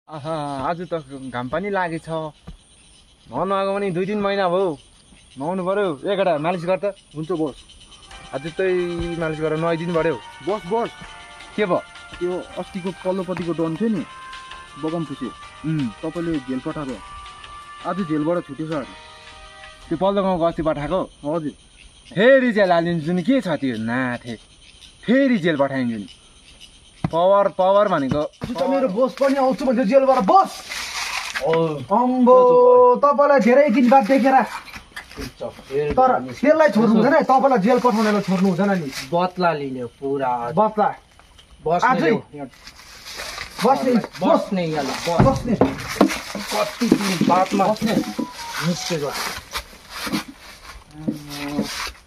आज त घाम पनि लागेछ नुहाउनु आएको पनि 2-3 महिना भयो नुहाउनु पर्यो एकटा मालिस गर त हुन्छ बस आज चाहिँ मालिस गरेर नुहाइदिनु पर्यो बस के भयो त्यो अस्तिको पल्लोपट्टिको डन थियो नि बगमपुसे तपाईँले जेल पठाएको आज जेलबाट छुटेछ अरे त्यो पल्लो गाउँको अस्ति पठाएको हजुर फेरि जेल हालिदिन्छु नि के छ त्यो नाथे फेरि जेल पठाइदिन्छु नि पावर भनेको मेरो बोस पनि आउँछु भन्थ्यो जेलबाट बस अम्बो तपाईँलाई धेरै दिन बाद देखेर तर त्यसलाई छोड्नु हुँदैन तपाईँलाई जेल पठाउनेलाई छोड्नु हुँदैन नि बदला लिने पुरा बस्ला बस्ने बस्ने बस्ने कति दिन बादमा निस्केको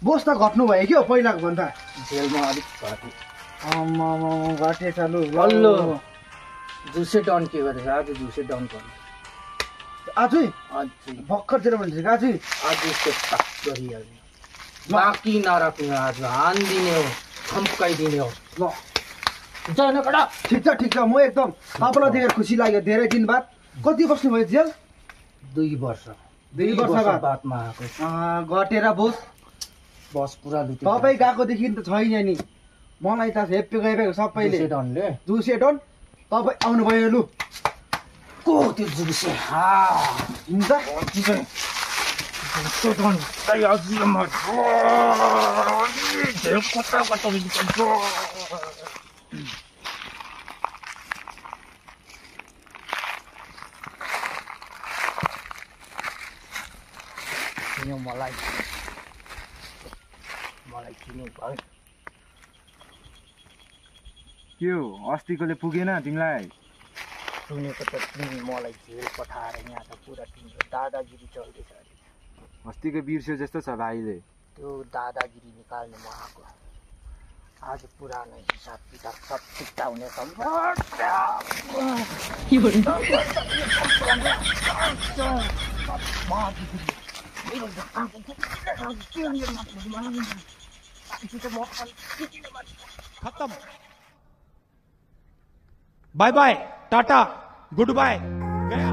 बोस त घट्नु भयो क्या पहिलाको भन्दा जेलमा अलिक घट्यो घटे चालु हल्लो जुसे डन के गरेछ आज जुसे डन गर्नु आजै अझै भर्खरतिर भन्छ आजै आज त्यस्ता गरिहाल्ने बाँकी नराख्ने आज हानिदिने हो थम्काइदिने हो ल जान कडा ठिक छ म एकदम तपाईँलाई देखेर खुसी लाग्यो धेरै दिन बाद कति बस्नु भयो जेल 2 वर्ष 2 वर्ष बादमा आएको घटेर बोस बस पुरा लुट्यो तपाईँ गएकोदेखि त छैन नि मलाई त हेप्पी गइरहेको सबैले डनले जुसे डन तपाईँ आउनुभयो लु को त्यो जुसे हुन्छ मलाई चिन्नु भयो के हो अस्तिकोले पुगेन तिमीलाई सुनेको त तिमी मलाई जेल पठाएर यहाँ त पुरा तिम्रो दादागिरी चल्दैछ अरे अस्तिको बिर्स्यो जस्तो छ भाइले त्यो दादागिरी निकाल्ने म आएको आज पुरानो हिसाब किताब सब फिक्ता हुनेछ खत्म bye bye tata good bye गया